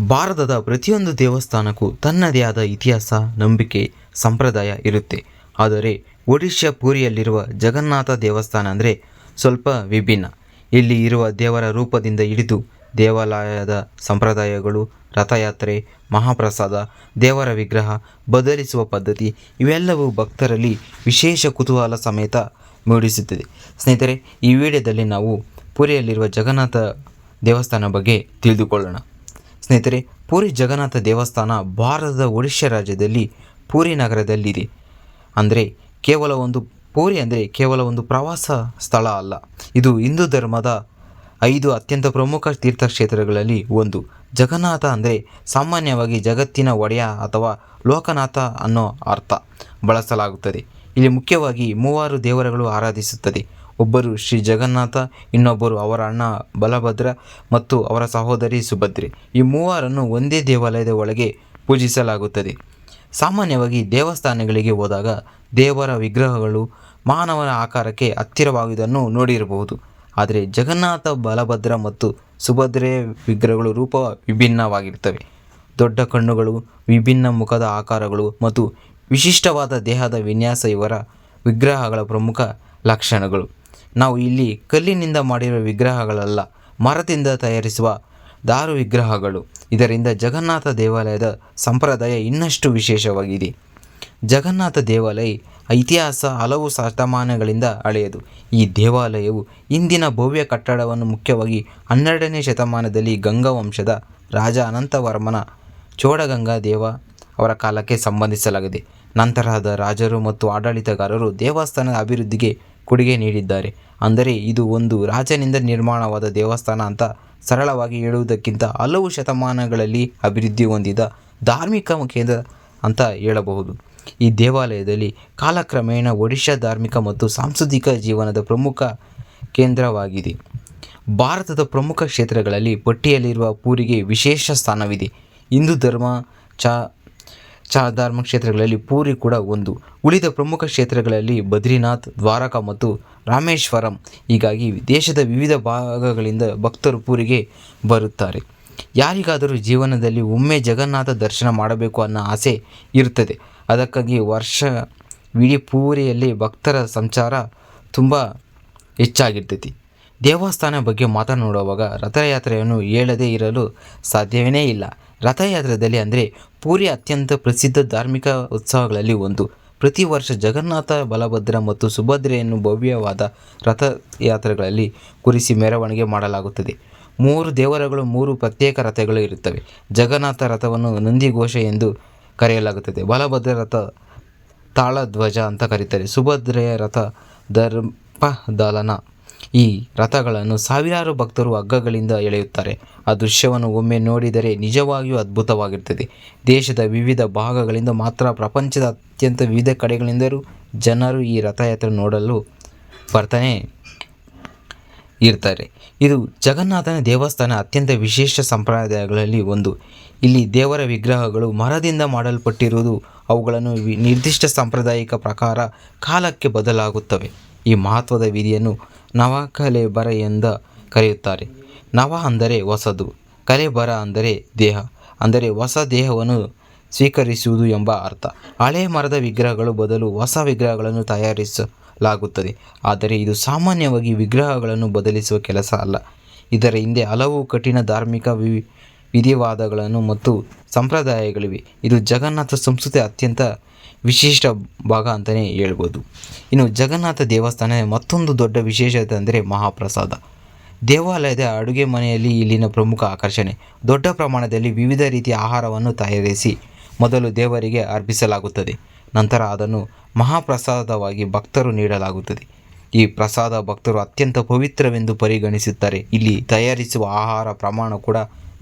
ಭಾರತದ ಪ್ರತಿಯೊಂದು ದೇವಸ್ಥಾನಕ್ಕೂ ತನ್ನದೇ ಆದ ಇತಿಹಾಸ, ನಂಬಿಕೆ, ಸಂಪ್ರದಾಯ ಇರುತ್ತೆ. ಆದರೆ ಒಡಿಶಾ ಪುರಿಯಲ್ಲಿರುವ ಜಗನ್ನಾಥ ದೇವಸ್ಥಾನ ಅಂದರೆ ಸ್ವಲ್ಪ ವಿಭಿನ್ನ. ಇಲ್ಲಿ ಇರುವ ದೇವರ ರೂಪದಿಂದ ಹಿಡಿದು ದೇವಾಲಯದ ಸಂಪ್ರದಾಯಗಳು, ರಥಯಾತ್ರೆ, ಮಹಾಪ್ರಸಾದ, ದೇವರ ವಿಗ್ರಹ ಬದಲಿಸುವ ಪದ್ಧತಿ ಇವೆಲ್ಲವೂ ಭಕ್ತರಲ್ಲಿ ವಿಶೇಷ ಕುತೂಹಲ ಸಮೇತ ಮೂಡಿಸುತ್ತದೆ. ಸ್ನೇಹಿತರೆ, ಈ ವಿಡಿಯೋದಲ್ಲಿ ನಾವು ಪುರಿಯಲ್ಲಿರುವ ಜಗನ್ನಾಥ ದೇವಸ್ಥಾನ ಬಗ್ಗೆ ತಿಳಿದುಕೊಳ್ಳೋಣ. ಸ್ನೇಹಿತರೆ, ಪುರಿ ಜಗನ್ನಾಥ ದೇವಸ್ಥಾನ ಭಾರತದ ಒಡಿಶಾ ರಾಜ್ಯದಲ್ಲಿ ಪುರಿ ನಗರದಲ್ಲಿದೆ. ಪುರಿ ಅಂದರೆ ಕೇವಲ ಒಂದು ಪ್ರವಾಸ ಸ್ಥಳ ಅಲ್ಲ. ಇದು ಹಿಂದೂ ಧರ್ಮದ 5 ಅತ್ಯಂತ ಪ್ರಮುಖ ತೀರ್ಥಕ್ಷೇತ್ರಗಳಲ್ಲಿ ಒಂದು. ಜಗನ್ನಾಥ ಅಂದರೆ ಸಾಮಾನ್ಯವಾಗಿ ಜಗತ್ತಿನ ಒಡೆಯ ಅಥವಾ ಲೋಕನಾಥ ಅನ್ನೋ ಅರ್ಥ ಬಳಸಲಾಗುತ್ತದೆ. ಇಲ್ಲಿ ಮುಖ್ಯವಾಗಿ 3 ದೇವರುಗಳು ಆರಾಧಿಸುತ್ತದೆ. ಒಬ್ಬರು ಶ್ರೀ ಜಗನ್ನಾಥ, ಇನ್ನೊಬ್ಬರು ಅವರ ಅಣ್ಣ ಬಲಭದ್ರ ಮತ್ತು ಅವರ ಸಹೋದರಿ ಸುಭದ್ರೆ. ಈ 3ರನ್ನು ಒಂದೇ ದೇವಾಲಯದ ಒಳಗೆ ಪೂಜಿಸಲಾಗುತ್ತದೆ. ಸಾಮಾನ್ಯವಾಗಿ ದೇವಸ್ಥಾನಗಳಿಗೆ ಹೋದಾಗ ದೇವರ ವಿಗ್ರಹಗಳು ಮಾನವನ ಆಕಾರಕ್ಕೆ ಹತ್ತಿರವಾಗುವುದನ್ನು ನೋಡಿರಬಹುದು. ಆದರೆ ಜಗನ್ನಾಥ, ಬಲಭದ್ರ ಮತ್ತು ಸುಭದ್ರೆಯ ವಿಗ್ರಹಗಳು ರೂಪ ವಿಭಿನ್ನವಾಗಿರ್ತವೆ. ದೊಡ್ಡ ಕಣ್ಣುಗಳು, ವಿಭಿನ್ನ ಮುಖದ ಆಕಾರಗಳು ಮತ್ತು ವಿಶಿಷ್ಟವಾದ ದೇಹದ ವಿನ್ಯಾಸ ಇವರ ವಿಗ್ರಹಗಳ ಪ್ರಮುಖ ಲಕ್ಷಣಗಳು. ನಾವು ಇಲ್ಲಿ ಕಲ್ಲಿನಿಂದ ಮಾಡಿರುವ ವಿಗ್ರಹಗಳಲ್ಲ, ಮರದಿಂದ ತಯಾರಿಸುವ ದಾರು ವಿಗ್ರಹಗಳು. ಇದರಿಂದ ಜಗನ್ನಾಥ ದೇವಾಲಯದ ಸಂಪ್ರದಾಯ ಇನ್ನಷ್ಟು ವಿಶೇಷವಾಗಿದೆ. ಜಗನ್ನಾಥ ದೇವಾಲಯ ಇತಿಹಾಸ ಹಲವು ಶತಮಾನಗಳಿಂದ ಹಳೆಯದು. ಈ ದೇವಾಲಯವು ಇಂದಿನ ಭವ್ಯ ಕಟ್ಟಡವನ್ನು ಮುಖ್ಯವಾಗಿ 12ನೇ ಶತಮಾನದಲ್ಲಿ ಗಂಗಾ ವಂಶದ ರಾಜ ಅನಂತವರ್ಮನ ಚೋಡಗಂಗಾ ದೇವ ಅವರ ಕಾಲಕ್ಕೆ ಸಂಬಂಧಿಸಲಾಗಿದೆ. ನಂತರದ ರಾಜರು ಮತ್ತು ಆಡಳಿತಗಾರರು ದೇವಸ್ಥಾನದ ಅಭಿವೃದ್ಧಿಗೆ ಕೊಡುಗೆ ನೀಡಿದ್ದಾರೆ. ಅಂದರೆ ಇದು ಒಂದು ರಾಜನಿಂದ ನಿರ್ಮಾಣವಾದ ದೇವಸ್ಥಾನ ಅಂತ ಸರಳವಾಗಿ ಹೇಳುವುದಕ್ಕಿಂತ ಹಲವು ಶತಮಾನಗಳಲ್ಲಿ ಅಭಿವೃದ್ಧಿ ಹೊಂದಿದ ಧಾರ್ಮಿಕ ಕೇಂದ್ರ ಅಂತ ಹೇಳಬಹುದು. ಈ ದೇವಾಲಯದಲ್ಲಿ ಕಾಲಕ್ರಮೇಣ ಒಡಿಶಾ ಧಾರ್ಮಿಕ ಮತ್ತು ಸಾಂಸ್ಕೃತಿಕ ಜೀವನದ ಪ್ರಮುಖ ಕೇಂದ್ರವಾಗಿದೆ. ಭಾರತದ ಪ್ರಮುಖ ಕ್ಷೇತ್ರಗಳಲ್ಲಿ ಪಟ್ಟಿಯಲ್ಲಿರುವ ಪುರಿಗೆ ವಿಶೇಷ ಸ್ಥಾನವಿದೆ. ಹಿಂದೂ ಧರ್ಮ ಧರ್ಮ ಕ್ಷೇತ್ರಗಳಲ್ಲಿ ಪುರಿ ಕೂಡ ಒಂದು. ಉಳಿದ ಪ್ರಮುಖ ಕ್ಷೇತ್ರಗಳಲ್ಲಿ ಬದ್ರಿನಾಥ್, ದ್ವಾರಕಾ ಮತ್ತು ರಾಮೇಶ್ವರಂ. ಹೀಗಾಗಿ ದೇಶದ ವಿವಿಧ ಭಾಗಗಳಿಂದ ಭಕ್ತರು ಪುರಿಗೆ ಬರುತ್ತಾರೆ. ಯಾರಿಗಾದರೂ ಜೀವನದಲ್ಲಿ ಒಮ್ಮೆ ಜಗನ್ನಾಥ ದರ್ಶನ ಮಾಡಬೇಕು ಅನ್ನೋ ಆಸೆ ಇರುತ್ತದೆ. ಅದಕ್ಕಾಗಿ ವರ್ಷವಿಡೀ ಪುರಿಯಲ್ಲಿ ಭಕ್ತರ ಸಂಚಾರ ತುಂಬ ಹೆಚ್ಚಾಗಿರ್ತೈತಿ. ದೇವಸ್ಥಾನ ಬಗ್ಗೆ ಮಾತನಾಡುವಾಗ ರಥಯಾತ್ರೆಯನ್ನು ಹೇಳದೇ ಇರಲು ಸಾಧ್ಯವೇ ಇಲ್ಲ. ರಥಯಾತ್ರೆಯಲ್ಲಿ ಅಂದರೆ ಪುರಿ ಅತ್ಯಂತ ಪ್ರಸಿದ್ಧ ಧಾರ್ಮಿಕ ಉತ್ಸವಗಳಲ್ಲಿ ಒಂದು. ಪ್ರತಿ ವರ್ಷ ಜಗನ್ನಾಥ, ಬಲಭದ್ರ ಮತ್ತು ಸುಭದ್ರೆಯನ್ನು ಭವ್ಯವಾದ ರಥಯಾತ್ರೆಗಳಲ್ಲಿ ಕೂರಿಸಿ ಮೆರವಣಿಗೆ ಮಾಡಲಾಗುತ್ತದೆ. 3 ದೇವರುಗಳು 3 ಪ್ರತ್ಯೇಕ ರಥಗಳು ಇರುತ್ತವೆ. ಜಗನ್ನಾಥ ರಥವನ್ನು ನಂದಿಘೋಷ ಎಂದು ಕರೆಯಲಾಗುತ್ತದೆ. ಬಲಭದ್ರ ರಥ ತಾಳಧ್ವಜ ಅಂತ ಕರೀತಾರೆ. ಸುಭದ್ರೆಯ ರಥ ದರ್ಪದಲನ. ಈ ರಥಗಳನ್ನು ಸಾವಿರಾರು ಭಕ್ತರು ಹಗ್ಗಗಳಿಂದ ಎಳೆಯುತ್ತಾರೆ. ಆ ದೃಶ್ಯವನ್ನು ಒಮ್ಮೆ ನೋಡಿದರೆ ನಿಜವಾಗಿಯೂ ಅದ್ಭುತವಾಗಿರ್ತದೆ. ದೇಶದ ವಿವಿಧ ಭಾಗಗಳಿಂದ ಮಾತ್ರ ಪ್ರಪಂಚದ ಅತ್ಯಂತ ವಿವಿಧ ಕಡೆಗಳಿಂದಲೂ ಜನರು ಈ ರಥಯಾತ್ರೆ ನೋಡಲು ಬರ್ತಾನೆ ಇರ್ತಾರೆ. ಇದು ಜಗನ್ನಾಥನ ದೇವಸ್ಥಾನ ಅತ್ಯಂತ ವಿಶೇಷ ಸಂಪ್ರದಾಯಗಳಲ್ಲಿ ಒಂದು. ಇಲ್ಲಿ ದೇವರ ವಿಗ್ರಹಗಳು ಮರದಿಂದ ಮಾಡಲ್ಪಟ್ಟಿರುವುದು, ಅವುಗಳನ್ನು ನಿರ್ದಿಷ್ಟ ಸಾಂಪ್ರದಾಯಿಕ ಪ್ರಕಾರ ಕಾಲಕ್ಕೆ ಬದಲಾಗುತ್ತವೆ. ಈ ಮಹತ್ವದ ವಿಧಿಯನ್ನು ನವಕಲೇಬರ ಎಂದು ಕರೆಯುತ್ತಾರೆ. ನವ ಅಂದರೆ ಹೊಸದು, ಕಲೇಬರ ಅಂದರೆ ದೇಹ, ಅಂದರೆ ಹೊಸ ದೇಹವನ್ನು ಸ್ವೀಕರಿಸುವುದು ಎಂಬ ಅರ್ಥ. ಹಳೆಯ ಮರದ ವಿಗ್ರಹಗಳು ಬದಲು ಹೊಸ ವಿಗ್ರಹಗಳನ್ನು ತಯಾರಿಸಲಾಗುತ್ತದೆ. ಆದರೆ ಇದು ಸಾಮಾನ್ಯವಾಗಿ ವಿಗ್ರಹಗಳನ್ನು ಬದಲಿಸುವ ಕೆಲಸ ಅಲ್ಲ. ಇದರ ಹಿಂದೆ ಹಲವು ಕಠಿಣ ಧಾರ್ಮಿಕ ವಿಧಿವಾದಗಳನ್ನು ಮತ್ತು ಸಂಪ್ರದಾಯಗಳಿವೆ. ಇದು ಜಗನ್ನಾಥ ಸಂಸ್ಕೃತಿ ಅತ್ಯಂತ ವಿಶಿಷ್ಟ ಭಾಗ ಅಂತಲೇ ಹೇಳ್ಬೋದು. ಇನ್ನು ಜಗನ್ನಾಥ ದೇವಸ್ಥಾನ ಮತ್ತೊಂದು ದೊಡ್ಡ ವಿಶೇಷತೆ ಅಂದರೆ ಮಹಾಪ್ರಸಾದ. ದೇವಾಲಯದ ಅಡುಗೆ ಮನೆಯಲ್ಲಿ ಇಲ್ಲಿನ ಪ್ರಮುಖ ಆಕರ್ಷಣೆ. ದೊಡ್ಡ ಪ್ರಮಾಣದಲ್ಲಿ ವಿವಿಧ ರೀತಿಯ ಆಹಾರವನ್ನು ತಯಾರಿಸಿ ಮೊದಲು ದೇವರಿಗೆ ಅರ್ಪಿಸಲಾಗುತ್ತದೆ. ನಂತರ ಅದನ್ನು ಮಹಾಪ್ರಸಾದವಾಗಿ ಭಕ್ತರು ನೀಡಲಾಗುತ್ತದೆ. ಈ ಪ್ರಸಾದ ಭಕ್ತರು ಅತ್ಯಂತ ಪವಿತ್ರವೆಂದು ಪರಿಗಣಿಸುತ್ತಾರೆ. ಇಲ್ಲಿ ತಯಾರಿಸುವ ಆಹಾರ ಪ್ರಮಾಣ ಕೂಡ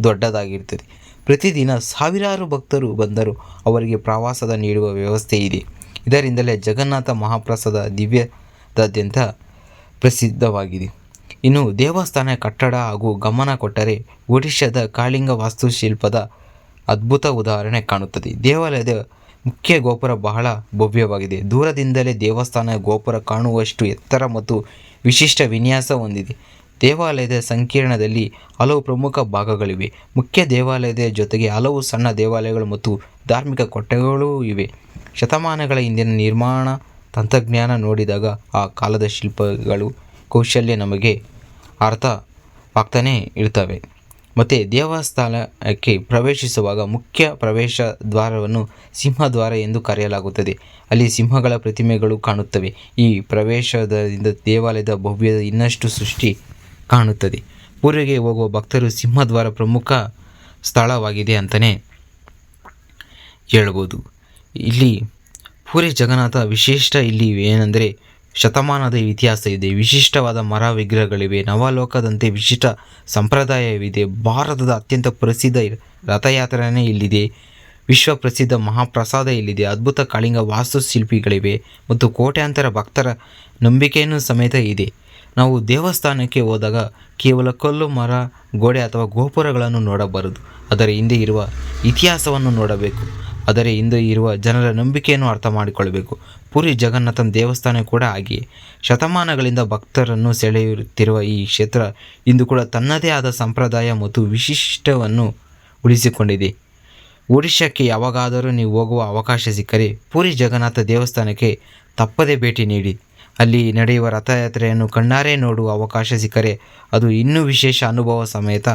ದೊಡ್ಡದಾಗಿರುತ್ತದೆ. ಪ್ರತಿದಿನ ಸಾವಿರಾರು ಭಕ್ತರು ಬಂದರೂ ಅವರಿಗೆ ಪ್ರವಾಸದ ನೀಡುವ ವ್ಯವಸ್ಥೆ ಇದೆ. ಇದರಿಂದಲೇ ಜಗನ್ನಾಥ ಮಹಾಪ್ರಸಾದ ದಿವ್ಯದಾದ್ಯಂತ ಪ್ರಸಿದ್ಧವಾಗಿದೆ. ಇನ್ನು ದೇವಸ್ಥಾನ ಕಟ್ಟಡ ಹಾಗೂ ಗಮನ ಕೊಟ್ಟರೆ ಒಡಿಶಾದ ಕಾಳಿಂಗ ವಾಸ್ತುಶಿಲ್ಪದ ಅದ್ಭುತ ಉದಾಹರಣೆ ಕಾಣುತ್ತದೆ. ದೇವಾಲಯದ ಮುಖ್ಯ ಗೋಪುರ ಬಹಳ ಭವ್ಯವಾಗಿದೆ. ದೂರದಿಂದಲೇ ದೇವಸ್ಥಾನ ಗೋಪುರ ಕಾಣುವಷ್ಟು ಎತ್ತರ ಮತ್ತು ವಿಶಿಷ್ಟ ವಿನ್ಯಾಸ ಹೊಂದಿದೆ. ದೇವಾಲಯದ ಸಂಕೀರ್ಣದಲ್ಲಿ ಹಲವು ಪ್ರಮುಖ ಭಾಗಗಳಿವೆ. ಮುಖ್ಯ ದೇವಾಲಯದ ಜೊತೆಗೆ ಹಲವು ಸಣ್ಣ ದೇವಾಲಯಗಳು ಮತ್ತು ಧಾರ್ಮಿಕ ಕೊಠಡಿಗಳೂ ಇವೆ. ಶತಮಾನಗಳ ಹಿಂದಿನ ನಿರ್ಮಾಣ ತಂತ್ರಜ್ಞಾನ ನೋಡಿದಾಗ ಆ ಕಾಲದ ಶಿಲ್ಪಗಳು ಕೌಶಲ್ಯ ನಮಗೆ ಅರ್ಥವಾಗ್ತಾನೆ ಇರ್ತವೆ. ಮತ್ತು ದೇವಸ್ಥಾನಕ್ಕೆ ಪ್ರವೇಶಿಸುವಾಗ ಮುಖ್ಯ ಪ್ರವೇಶ ದ್ವಾರವನ್ನು ಸಿಂಹದ್ವಾರ ಎಂದು ಕರೆಯಲಾಗುತ್ತದೆ. ಅಲ್ಲಿ ಸಿಂಹಗಳ ಪ್ರತಿಮೆಗಳು ಕಾಣುತ್ತವೆ. ಈ ಪ್ರವೇಶದಿಂದ ದೇವಾಲಯದ ಭವ್ಯದ ಇನ್ನಷ್ಟು ಸೃಷ್ಟಿ ಕಾಣುತ್ತದೆ. ಪುರಿಗೆ ಹೋಗುವ ಭಕ್ತರು ಸಿಂಹದ್ವಾರ ಪ್ರಮುಖ ಸ್ಥಳವಾಗಿದೆ ಅಂತಲೇ ಹೇಳ್ಬೋದು. ಇಲ್ಲಿ ಪುರಿ ಜಗನ್ನಾಥ ವಿಶಿಷ್ಟ ಇಲ್ಲಿ ಏನೆಂದರೆ ಶತಮಾನದ ಇತಿಹಾಸ ಇದೆ, ವಿಶಿಷ್ಟವಾದ ಮರ ವಿಗ್ರಹಗಳಿವೆ, ನವಲೋಕದಂತೆ ವಿಶಿಷ್ಟ ಸಂಪ್ರದಾಯವಿದೆ, ಭಾರತದ ಅತ್ಯಂತ ಪ್ರಸಿದ್ಧ ರಥಯಾತ್ರೆನೇ ಇಲ್ಲಿದೆ, ವಿಶ್ವ ಪ್ರಸಿದ್ಧ ಮಹಾಪ್ರಸಾದ ಇಲ್ಲಿದೆ, ಅದ್ಭುತ ಕಳಿಂಗ ವಾಸ್ತುಶಿಲ್ಪಿಗಳಿವೆ ಮತ್ತು ಕೋಟ್ಯಾಂತರ ಭಕ್ತರ ನಂಬಿಕೆಯೂ ಸಮೇತ ಇದೆ. ನಾವು ದೇವಸ್ಥಾನಕ್ಕೆ ಹೋದಾಗ ಕೇವಲ ಕಲ್ಲು, ಮರ, ಗೋಡೆ ಅಥವಾ ಗೋಪುರಗಳನ್ನು ನೋಡಬಾರದು. ಅದರ ಹಿಂದೆ ಇರುವ ಇತಿಹಾಸವನ್ನು ನೋಡಬೇಕು. ಅದರ ಹಿಂದೆ ಇರುವ ಜನರ ನಂಬಿಕೆಯನ್ನು ಅರ್ಥ ಮಾಡಿಕೊಳ್ಳಬೇಕು. ಪುರಿ ಜಗನ್ನಾಥನ ದೇವಸ್ಥಾನ ಕೂಡ ಹಾಗೆಯೇ ಶತಮಾನಗಳಿಂದ ಭಕ್ತರನ್ನು ಸೆಳೆಯುತ್ತಿರುವ ಈ ಕ್ಷೇತ್ರ ಇಂದು ಕೂಡ ತನ್ನದೇ ಆದ ಸಂಪ್ರದಾಯ ಮತ್ತು ವಿಶಿಷ್ಟವನ್ನು ಉಳಿಸಿಕೊಂಡಿದೆ. ಒಡಿಶಾಕ್ಕೆ ಯಾವಾಗಾದರೂ ನೀವು ಹೋಗುವ ಅವಕಾಶ ಸಿಕ್ಕರೆ ಪುರಿ ಜಗನ್ನಾಥ ದೇವಸ್ಥಾನಕ್ಕೆ ತಪ್ಪದೇ ಭೇಟಿ ನೀಡಿ. ಅಲ್ಲಿ ನಡೆಯುವ ರಥಯಾತ್ರೆಯನ್ನು ಕಣ್ಣಾರೆ ನೋಡುವ ಅವಕಾಶ ಸಿಕ್ಕರೆ ಅದು ಇನ್ನೂ ವಿಶೇಷ ಅನುಭವ ಸಮೇತ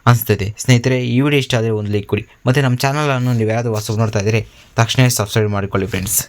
ಅನಿಸ್ತದೆ. ಸ್ನೇಹಿತರೆ, ಈ ವಿಡಿಯೋ ಇಷ್ಟ ಆದರೆ ಒಂದು ಲೈಕ್ ಕೊಡಿ ಮತ್ತು ನಮ್ಮ ಚಾನಲನ್ನು ನೀವು ಯಾರಾದರೂ ಹೊಸಬರು ನೋಡ್ತಾ ಇದ್ದರೆ ತಕ್ಷಣ ಸಬ್ಸ್ಕ್ರೈಬ್ ಮಾಡಿಕೊಳ್ಳಿ ಫ್ರೆಂಡ್ಸ್.